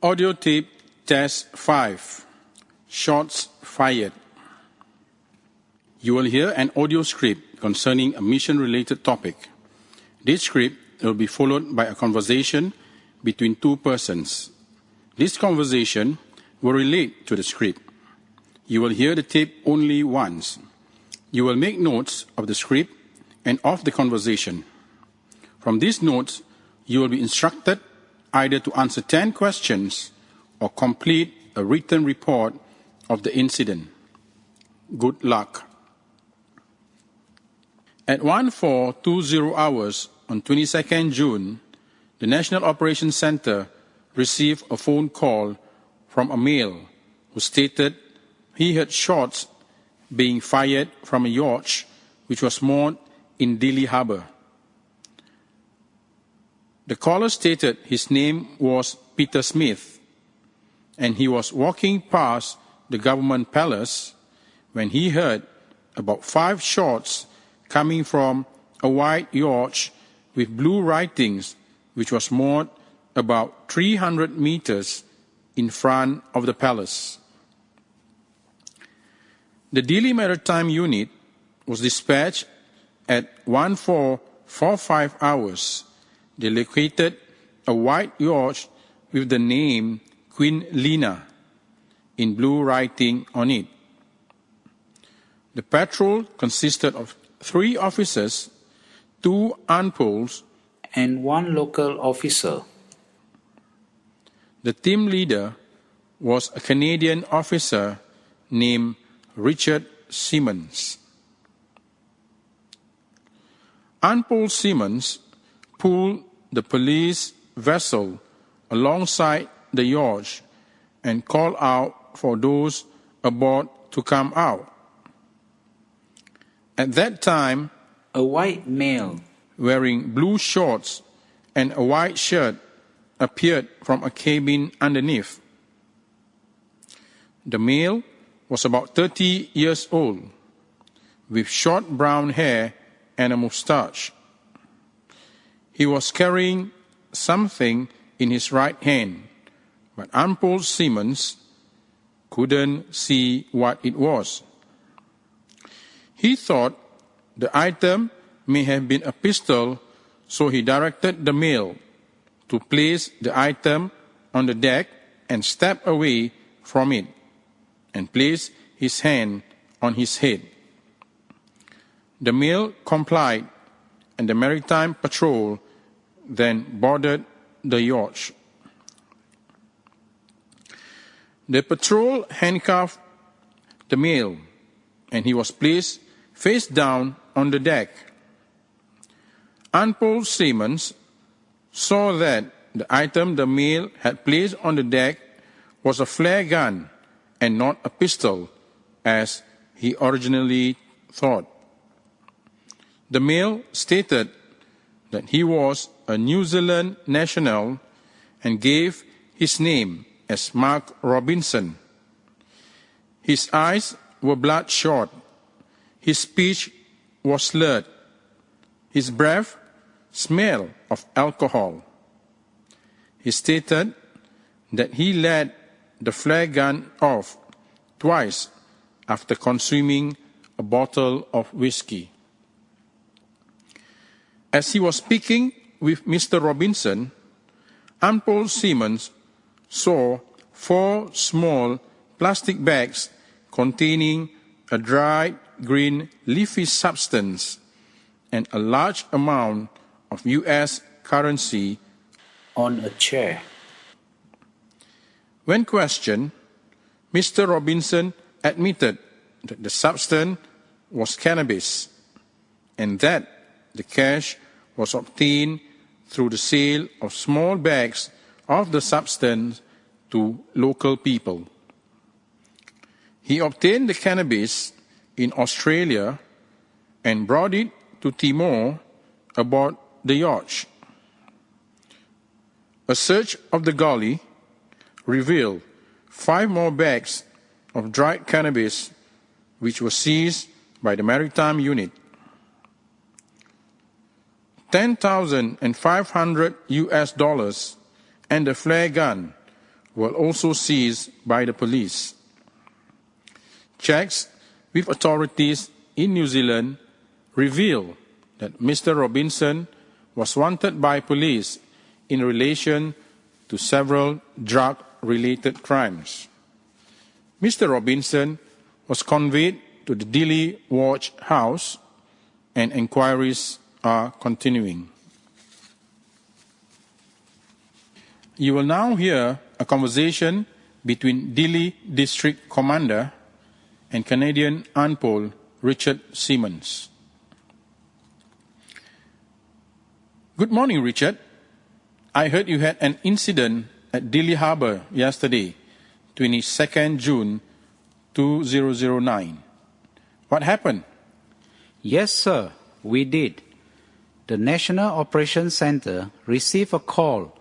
Audio tape test 5. Shots fired. You will hear an audio script concerning a mission-related topic. This script will be followed by a conversation between two persons. This conversation will relate to the script. You will hear the tape only once. You will make notes of the script and of the conversation. From these notes, you will be instructed either to answer 10 questions or complete a written report of the incident. Good luck. At 1420 hours on 22nd June, the National Operations Center received a phone call from a male who stated he heard shots being fired from a yacht which was moored in Delhi Harbour. The caller stated his name was Peter Smith, and he was walking past the government palace when he heard about 5 shots coming from a white yacht with blue writings which was moored about 300 meters in front of the palace. The Delhi Maritime Unit was dispatched at 1445 hours. They located a white yacht with the name Queen Lina in blue writing on it. The patrol consisted of 3 officers, 2 UNPOLs, and 1 local officer. The team leader was a Canadian officer named Richard Simmons. UNPOL Simmons pulled the police vessel alongside the yacht and called out for those aboard to come out. At that time, a white male wearing blue shorts and a white shirt appeared from a cabin underneath. The male was about 30 years old, with short brown hair and a mustache. He was carrying something in his right hand, but UNPOL Simmons couldn't see what it was. He thought the item may have been a pistol, so he directed the male to place the item on the deck and step away from it and place his hand on his head. The male complied, and the maritime patrol then boarded the yacht. The patrol handcuffed the male, and he was placed face down on the deck. UNPOL Simmons saw that the item the male had placed on the deck was a flare gun and not a pistol, as he originally thought. The male stated that he was a New Zealand national and gave his name as Mark Robinson. His eyes were bloodshot. His speech was slurred. His breath smelled of alcohol. He stated that he let the flare gun off twice after consuming a bottle of whiskey. As he was speaking with Mr. Robinson, UNPOL Simmons saw 4 small plastic bags containing a dried green leafy substance and a large amount of U.S. currency on a chair. When questioned, Mr. Robinson admitted that the substance was cannabis and that the cash was obtained through the sale of small bags of the substance to local people. He obtained the cannabis in Australia and brought it to Timor aboard the yacht. A search of the galley revealed 5 more bags of dried cannabis which were seized by the Maritime Unit. $10,500 US and the flare gun were also seized by the police. Checks with authorities in New Zealand revealed that Mr. Robinson was wanted by police in relation to several drug-related crimes. Mr. Robinson was conveyed to the Dili Watch House, and inquiries are continuing. You will now hear a conversation between Dili District Commander and Canadian UNPOL Richard Simmons. Good morning, Richard. I heard you had an incident at Dili Harbour yesterday, 22nd June 2009. What happened? Yes, sir, we did. The National Operations Center received a call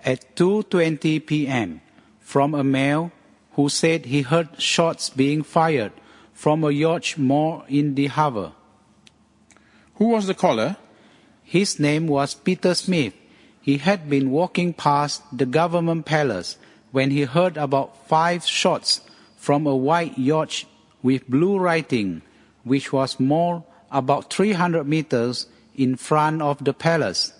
at 2:20 p.m. from a male who said he heard shots being fired from a yacht moored in the harbour. Who was the caller? His name was Peter Smith. He had been walking past the government palace when he heard about 5 shots from a white yacht with blue writing, which was moored about 300 meters in front of the palace.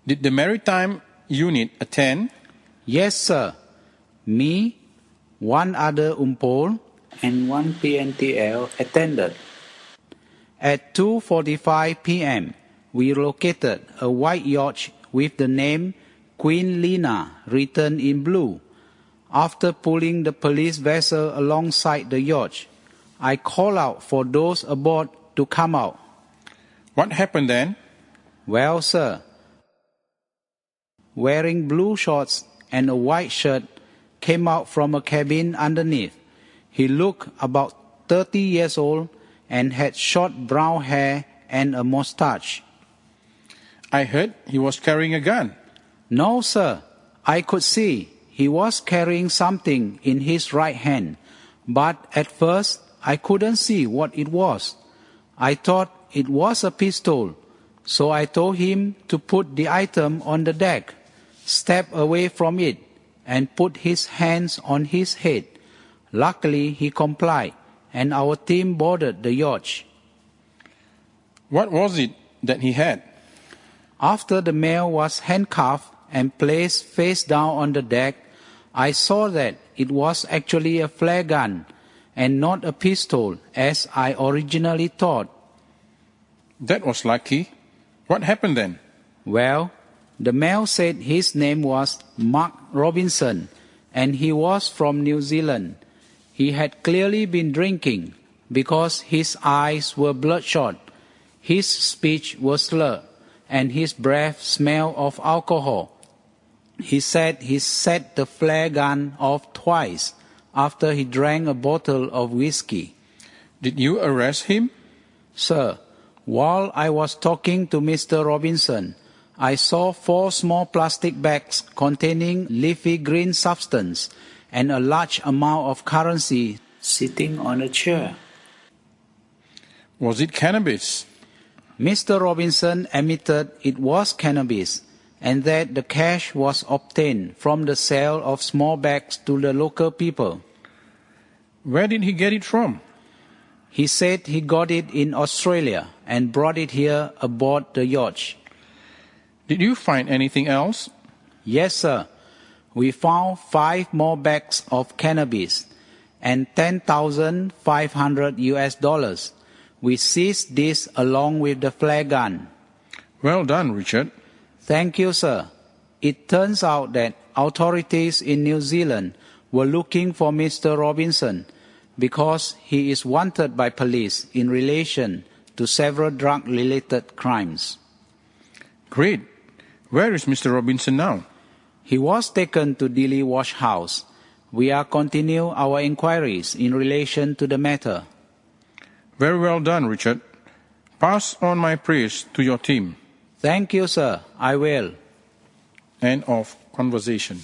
Did the maritime unit attend? Yes, sir. Me, one other UNPOL, and one PNTL attended. At 2:45 p.m., we located a white yacht with the name Queen Lina written in blue. After pulling the police vessel alongside the yacht, I called out for those aboard to come out. What happened then? Well, sir, wearing blue shorts and a white shirt, came out from a cabin underneath. He looked about 30 years old and had short brown hair and a mustache. I heard he was carrying a gun. No, sir. I could see he was carrying something in his right hand, but at first I couldn't see what it was. I thought it was a pistol, so I told him to put the item on the deck, step away from it, and put his hands on his head. Luckily, he complied, and our team boarded the yacht. What was it that he had? After the male was handcuffed and placed face down on the deck, I saw that it was actually a flare gun and not a pistol, as I originally thought. That was lucky. What happened then? Well, the male said his name was Mark Robinson, and he was from New Zealand. He had clearly been drinking because his eyes were bloodshot, his speech was slurred, and his breath smelled of alcohol. He said he set the flare gun off twice after he drank a bottle of whiskey. Did you arrest him? Sir, while I was talking to Mr. Robinson, I saw 4 small plastic bags containing leafy green substance and a large amount of currency sitting on a chair. Was it cannabis? Mr. Robinson admitted it was cannabis and that the cash was obtained from the sale of small bags to the local people. Where did he get it from? He said he got it in Australia and brought it here aboard the yacht. Did you find anything else? Yes, sir. We found 5 more bags of cannabis and $10,500. We seized this along with the flare gun. Well done, Richard. Thank you, sir. It turns out that authorities in New Zealand were looking for Mr. Robinson because he is wanted by police in relation to several drug-related crimes. Great. Where is Mr. Robinson now? He was taken to Dili Wash House. We are continuing our inquiries in relation to the matter. Very well done, Richard. Pass on my praise to your team. Thank you, sir. I will. End of conversation.